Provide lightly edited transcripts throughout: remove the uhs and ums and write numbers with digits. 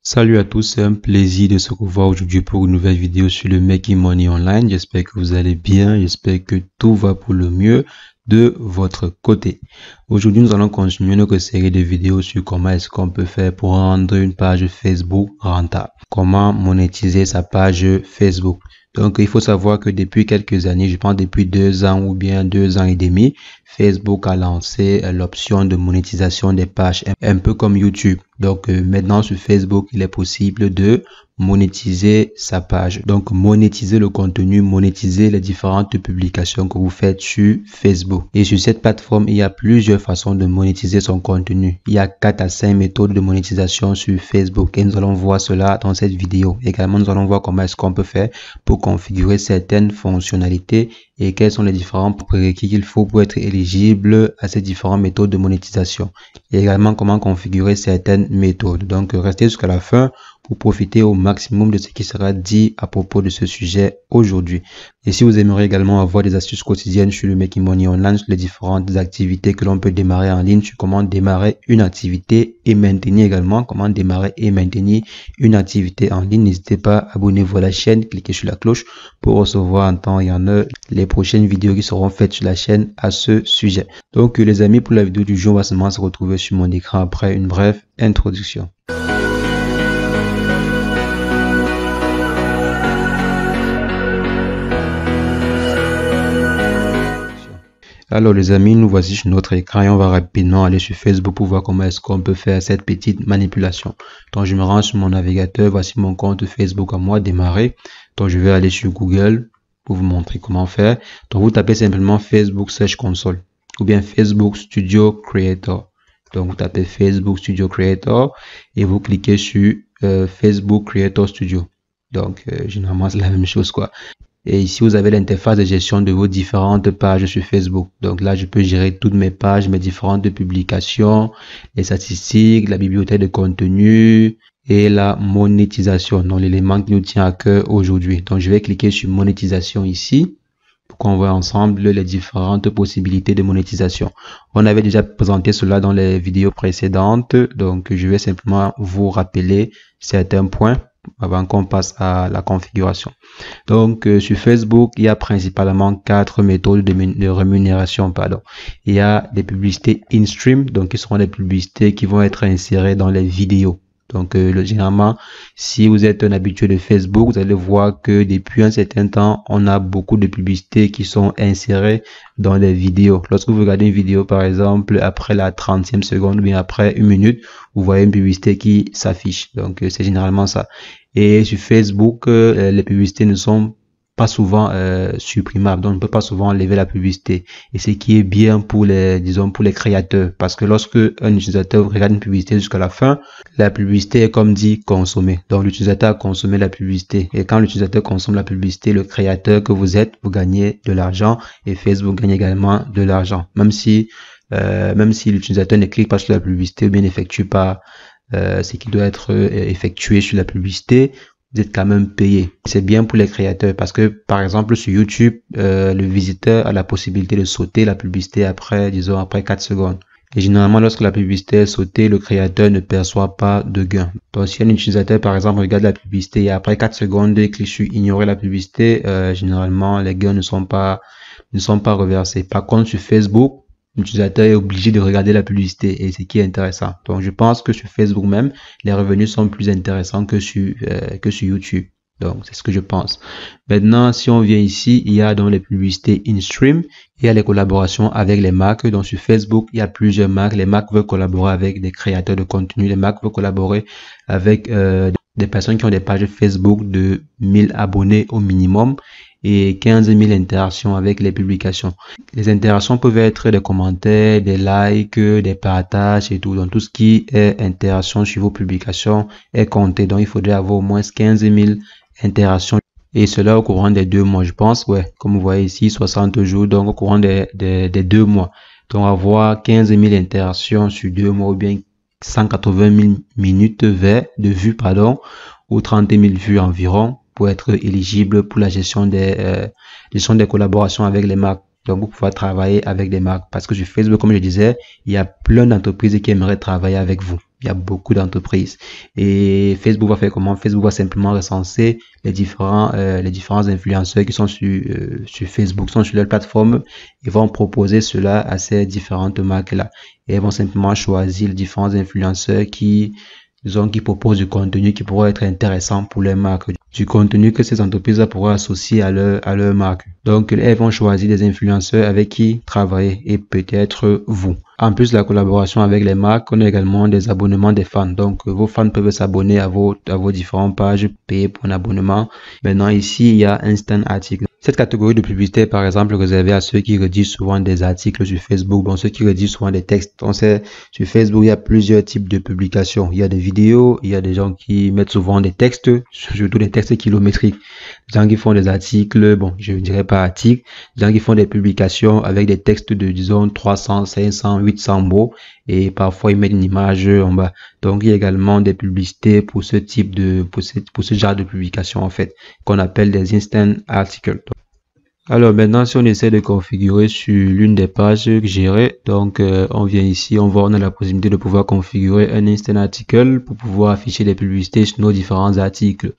Salut à tous, c'est un plaisir de se revoir aujourd'hui pour une nouvelle vidéo sur le Making Money Online. J'espère que vous allez bien, j'espère que tout va pour le mieux de votre côté. Aujourd'hui, nous allons continuer notre série de vidéos sur comment est-ce qu'on peut faire pour rendre une page Facebook rentable. Comment monétiser sa page Facebook. Donc, il faut savoir que depuis quelques années, je pense depuis 2 ans ou bien 2 ans et demi, Facebook a lancé l'option de monétisation des pages, un peu comme YouTube. Donc, maintenant sur Facebook, il est possible de monétiser sa page. Donc, monétiser le contenu, monétiser les différentes publications que vous faites sur Facebook. Et sur cette plateforme, il y a plusieurs façons de monétiser son contenu. Il y a 4 à 5 méthodes de monétisation sur Facebook et nous allons voir cela dans cette vidéo. Également, nous allons voir comment est-ce qu'on peut faire pour configurer certaines fonctionnalités et quels sont les différents prérequis qu'il faut pour être éligible à ces différentes méthodes de monétisation. Et également, comment configurer certaines méthodes. Donc, restez jusqu'à la fin pour profiter au maximum de ce qui sera dit à propos de ce sujet aujourd'hui. Et si vous aimeriez également avoir des astuces quotidiennes sur le Making Money Online, sur les différentes activités que l'on peut démarrer en ligne, sur comment démarrer une activité et maintenir également, comment démarrer et maintenir une activité en ligne, n'hésitez pas à abonnez-vous à la chaîne, cliquez sur la cloche pour recevoir en temps et en heure les prochaines vidéos qui seront faites sur la chaîne à ce sujet. Donc les amis, pour la vidéo du jour, on va seulement se retrouver sur mon écran après une brève introduction. Alors les amis, nous voici sur notre écran et on va rapidement aller sur Facebook pour voir comment est-ce qu'on peut faire cette petite manipulation. Donc je me rends sur mon navigateur, voici mon compte Facebook à moi, démarrer. Donc je vais aller sur Google pour vous montrer comment faire. Donc vous tapez simplement Facebook Search Console ou bien Facebook Studio Creator. Donc vous tapez Facebook Studio Creator et vous cliquez sur Facebook Creator Studio. Donc généralement c'est la même chose quoi. Et ici, vous avez l'interface de gestion de vos différentes pages sur Facebook. Donc là, je peux gérer toutes mes pages, mes différentes publications, les statistiques, la bibliothèque de contenu et la monétisation. Donc l'élément qui nous tient à cœur aujourd'hui. Donc je vais cliquer sur monétisation ici pour qu'on voit ensemble les différentes possibilités de monétisation. On avait déjà présenté cela dans les vidéos précédentes. Donc je vais simplement vous rappeler certains points avant qu'on passe à la configuration. Donc sur Facebook, il y a principalement 4 méthodes de rémunération. Il y a des publicités in-stream, donc qui seront des publicités qui vont être insérées dans les vidéos. Donc généralement, si vous êtes un habitué de Facebook, vous allez voir que depuis un certain temps, on a beaucoup de publicités qui sont insérées dans les vidéos. Lorsque vous regardez une vidéo, par exemple, après la 30e seconde ou bien après 1 minute, vous voyez une publicité qui s'affiche. Donc c'est généralement ça. Et sur Facebook, les publicités ne sont pas souvent supprimable, donc on ne peut pas souvent enlever la publicité, et ce qui est bien pour les, disons, pour les créateurs, parce que lorsque un utilisateur regarde une publicité jusqu'à la fin, la publicité est comme dit consommée, donc l'utilisateur a consommé la publicité, et quand l'utilisateur consomme la publicité, le créateur que vous êtes, vous gagnez de l'argent, et Facebook gagne également de l'argent, même si l'utilisateur ne clique pas sur la publicité ou bien n'effectue pas ce qui doit être effectué sur la publicité, vous êtes quand même payé. C'est bien pour les créateurs parce que par exemple sur YouTube, le visiteur a la possibilité de sauter la publicité après, disons après 4 secondes. Et généralement lorsque la publicité est sautée, le créateur ne perçoit pas de gain. Donc si un utilisateur par exemple regarde la publicité et après 4 secondes il clique sur ignorer la publicité, généralement les gains ne sont pas reversés. Par contre sur Facebook, l'utilisateur est obligé de regarder la publicité et c'est qui est intéressant. Donc je pense que sur Facebook même, les revenus sont plus intéressants que sur YouTube. Donc c'est ce que je pense. Maintenant, si on vient ici, il y a donc les publicités in-stream, il y a les collaborations avec les marques. Donc sur Facebook, il y a plusieurs marques. Les marques veulent collaborer avec des créateurs de contenu. Les marques veulent collaborer avec des personnes qui ont des pages Facebook de 1000 abonnés au minimum et 15 000 interactions avec les publications. Les interactions peuvent être des commentaires, des likes, des partages et tout. Donc tout ce qui est interaction sur vos publications est compté. Donc il faudrait avoir au moins 15 000 interactions. Et cela au courant des 2 mois, je pense. Ouais, comme vous voyez ici, 60 jours, donc au courant des 2 mois. Donc avoir 15 000 interactions sur 2 mois ou bien 180 000 minutes de vues, ou 30 000 vues environ, pour être éligible pour la gestion des collaborations avec les marques. Donc, vous pouvez travailler avec des marques. Parce que sur Facebook, comme je disais, il y a plein d'entreprises qui aimeraient travailler avec vous. il y a beaucoup d'entreprises. Et Facebook va faire comment? Facebook va simplement recenser les différents influenceurs qui sont sur Facebook, sont sur leur plateforme, et vont proposer cela à ces différentes marques-là. Et elles vont simplement choisir les différents influenceurs qui proposent du contenu qui pourrait être intéressant pour les marques, du contenu que ces entreprises pourraient associer à leur marque. Donc, elles vont choisir des influenceurs avec qui travailler, et peut-être vous. En plus de la collaboration avec les marques, on a également des abonnements des fans. Donc, vos fans peuvent s'abonner à vos différentes pages, payer pour un abonnement. Maintenant, ici, il y a Instant Article. Cette catégorie de publicité est par exemple réservée à ceux qui rédigent souvent des articles sur Facebook, donc ceux qui rédigent souvent des textes. On sait, sur Facebook, il y a plusieurs types de publications. Il y a des vidéos, il y a des gens qui mettent souvent des textes, surtout des textes kilométriques. Des gens qui font des articles, bon, je ne dirais pas articles, des gens qui font des publications avec des textes de, disons, 300, 500, 800 mots, et parfois ils mettent une image en bas. Donc, il y a également des publicités pour ce type de, pour ce genre de publication, en fait, qu'on appelle des instant articles. Alors maintenant, si on essaie de configurer sur l'une des pages gérées, donc on vient ici, on a la possibilité de pouvoir configurer un instant article pour pouvoir afficher des publicités sur nos différents articles,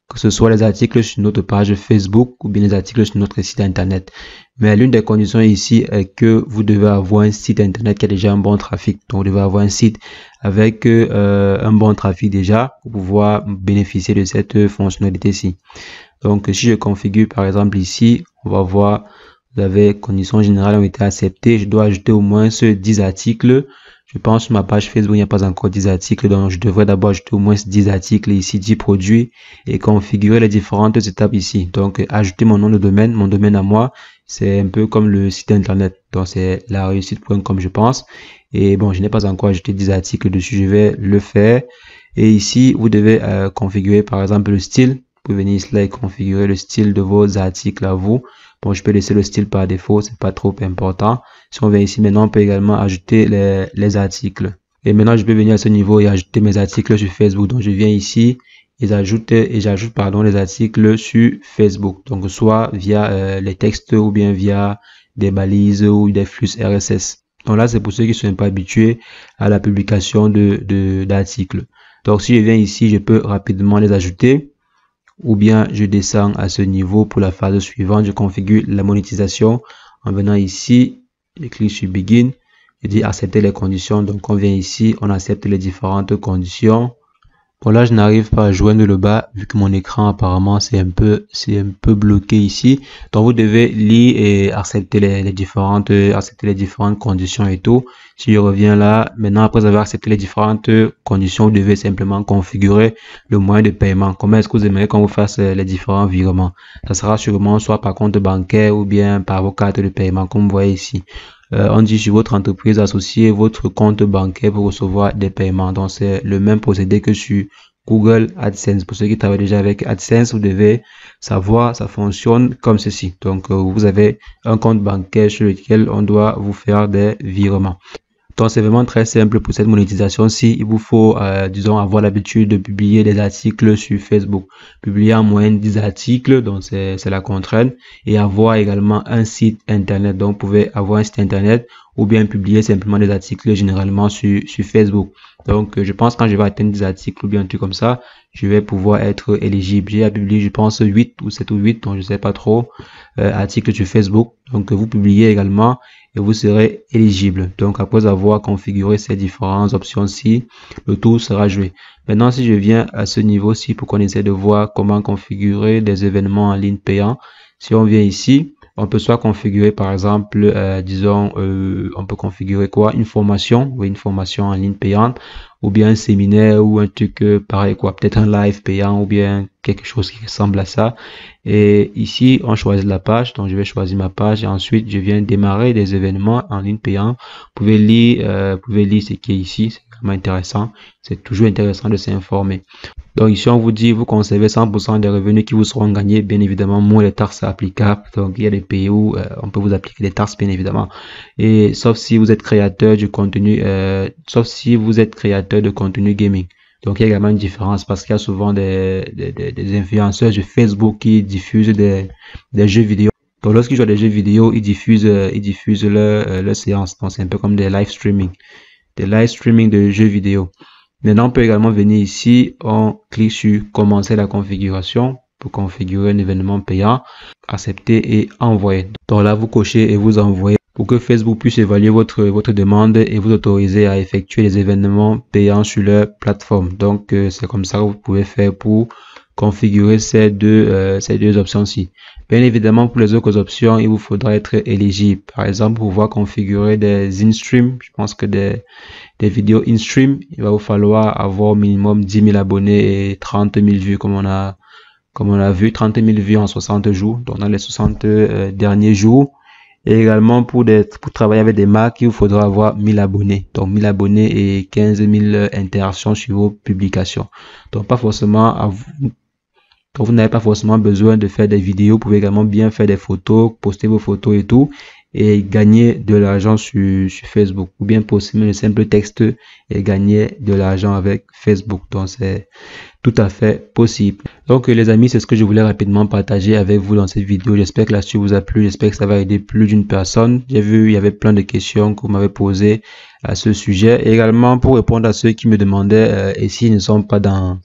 que ce soit les articles sur notre page Facebook ou bien les articles sur notre site internet. Mais l'une des conditions ici est que vous devez avoir un site internet qui a déjà un bon trafic. Donc vous devez avoir un site avec un bon trafic déjà pour pouvoir bénéficier de cette fonctionnalité-ci. Donc si je configure par exemple ici, on va voir, vous avez conditions générales ont été acceptées. Je dois ajouter au moins 10 articles. Je pense sur ma page Facebook, il n'y a pas encore 10 articles, donc je devrais d'abord ajouter au moins 10 articles ici, 10 produits, et configurer les différentes étapes ici. Donc ajouter mon nom de domaine, mon domaine à moi, c'est un peu comme le site internet, donc c'est la réussite.com je pense. Et bon, je n'ai pas encore ajouté 10 articles dessus, je vais le faire. Et ici, vous devez configurer par exemple le style. Vous pouvez venir ici et configurer le style de vos articles à vous. Bon, je peux laisser le style par défaut, c'est pas trop important. Si on vient ici maintenant, on peut également ajouter les articles. Et maintenant, je peux venir à ce niveau et ajouter mes articles sur Facebook. Donc, je viens ici et j'ajoute les articles sur Facebook. Donc, soit via les textes ou bien via des balises ou des flux RSS. Donc là, c'est pour ceux qui ne sont pas habitués à la publication d'articles. Donc, si je viens ici, je peux rapidement les ajouter. Ou bien je descends à ce niveau pour la phase suivante, je configure la monétisation en venant ici, je clique sur Begin, je dis accepter les conditions, donc on vient ici, on accepte les différentes conditions. Bon là je n'arrive pas à joindre le bas vu que mon écran apparemment c'est un peu bloqué ici. Donc vous devez lire et accepter les différentes conditions et tout. Si je reviens là, maintenant après avoir accepté les différentes conditions, vous devez simplement configurer le moyen de paiement. Comment est-ce que vous aimeriez qu'on vous fasse les différents virements? Ça sera sûrement soit par compte bancaire ou bien par vos cartes de paiement comme vous voyez ici. On dit sur votre entreprise, associez votre compte bancaire pour recevoir des paiements. Donc, c'est le même procédé que sur Google AdSense. Pour ceux qui travaillent déjà avec AdSense, vous devez savoir, ça fonctionne comme ceci. Donc, vous avez un compte bancaire sur lequel on doit vous faire des virements. Donc, c'est vraiment très simple pour cette monétisation-ci. Il vous faut, disons, avoir l'habitude de publier des articles sur Facebook. Publier en moyenne 10 articles, donc c'est la contrainte. Et avoir également un site internet. Donc, vous pouvez avoir un site internet ou bien publier simplement des articles généralement sur Facebook. Donc, je pense quand je vais atteindre des articles ou bien un truc comme ça, je vais pouvoir être éligible. J'ai à publier, je pense, 8 ou 7 ou 8, donc je sais pas trop, articles sur Facebook. Donc, vous publiez également et vous serez éligible. Donc, après avoir configuré ces différentes options-ci, le tour sera joué. Maintenant, si je viens à ce niveau-ci pour qu'on essaie de voir comment configurer des événements en ligne payants, si on vient ici, on peut soit configurer par exemple, disons, on peut configurer quoi? Une formation, oui, une formation en ligne payante, ou bien un séminaire ou un truc pareil quoi, peut-être un live payant ou bien quelque chose qui ressemble à ça. Et ici, on choisit la page, donc je vais choisir ma page et ensuite je viens démarrer des événements en ligne payant. Vous pouvez lire ce qui est ici, c'est vraiment intéressant. C'est toujours intéressant de s'informer. Donc ici, on vous dit, vous conservez 100% des revenus qui vous seront gagnés, bien évidemment, moins les taxes applicables. Donc il y a des pays où on peut vous appliquer des taxes, bien évidemment. Et sauf si vous êtes créateur du contenu, sauf si vous êtes créateur de contenu gaming. Donc il y a également une différence parce qu'il y a souvent des influenceurs sur Facebook qui diffusent des jeux vidéo. Donc lorsqu'ils jouent à des jeux vidéo, ils diffusent leur séance. Donc c'est un peu comme des live streaming de jeux vidéo. Maintenant, on peut également venir ici, on clique sur commencer la configuration pour configurer un événement payant, accepter et envoyer. Donc là, vous cochez et vous envoyez pour que Facebook puisse évaluer votre demande et vous autoriser à effectuer les événements payants sur leur plateforme. Donc, c'est comme ça que vous pouvez faire pour configurer ces deux options-ci. Bien évidemment, pour les autres options, il vous faudra être éligible. Par exemple, pour pouvoir configurer des in-stream, je pense que des vidéos in-stream, il va vous falloir avoir au minimum 10 000 abonnés et 30 000 vues comme on a vu, 30 000 vues en 60 jours, donc dans les 60 derniers jours. Et également pour travailler avec des marques, il vous faudra avoir 1000 abonnés. Donc 1000 abonnés et 15 000 interactions sur vos publications. Donc pas forcément donc vous n'avez pas forcément besoin de faire des vidéos. Vous pouvez également bien faire des photos, poster vos photos et tout, et gagner de l'argent sur Facebook. Ou bien poster le simple texte et gagner de l'argent avec Facebook. Donc c'est tout à fait possible. Donc les amis, c'est ce que je voulais rapidement partager avec vous dans cette vidéo. J'espère que l'astuce vous a plu. J'espère que ça va aider plus d'une personne. J'ai vu, il y avait plein de questions que vous m'avez posées à ce sujet. Et également pour répondre à ceux qui me demandaient et s'ils ne sont pas dans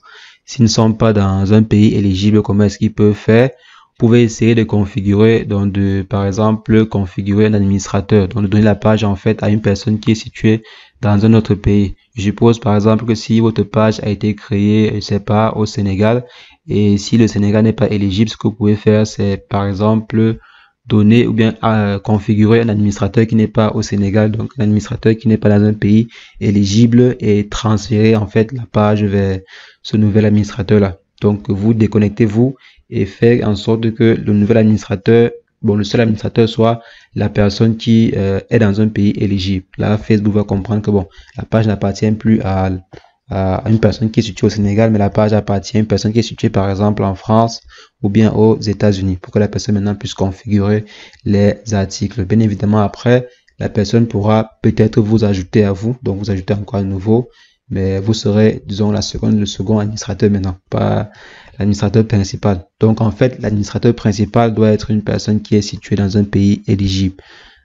un pays éligible, comment est-ce qu'ils peuvent faire? Vous pouvez essayer de configurer, donc par exemple, configurer un administrateur, donc de donner la page en fait à une personne qui est située dans un autre pays. Je suppose par exemple que si votre page a été créée, je sais pas, au Sénégal, et si le Sénégal n'est pas éligible, ce que vous pouvez faire, c'est par exemple donner ou bien configurer un administrateur qui n'est pas au Sénégal, donc un administrateur qui n'est pas dans un pays éligible et transférer en fait la page vers ce nouvel administrateur là. Donc vous déconnectez-vous et faire en sorte que le nouvel administrateur, le seul administrateur soit la personne qui est dans un pays éligible. Là, Facebook va comprendre que la page n'appartient plus à une personne qui est située au Sénégal, mais la page appartient à une personne qui est située par exemple en France ou bien aux États-Unis, pour que la personne maintenant puisse configurer les articles. Bien évidemment, après, la personne pourra peut-être vous ajouter à vous, donc vous ajouter encore à nouveau, mais vous serez, disons, le second administrateur maintenant, pas l'administrateur principal. Donc, en fait, l'administrateur principal doit être une personne qui est située dans un pays éligible.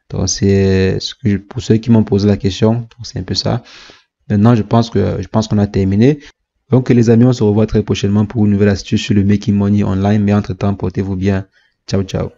Donc, c'est pour ceux qui m'ont posé la question, donc c'est un peu ça. Maintenant, je pense qu'on a terminé. Donc, les amis, on se revoit très prochainement pour une nouvelle astuce sur le Making Money Online. Mais entre-temps, portez-vous bien. Ciao, ciao.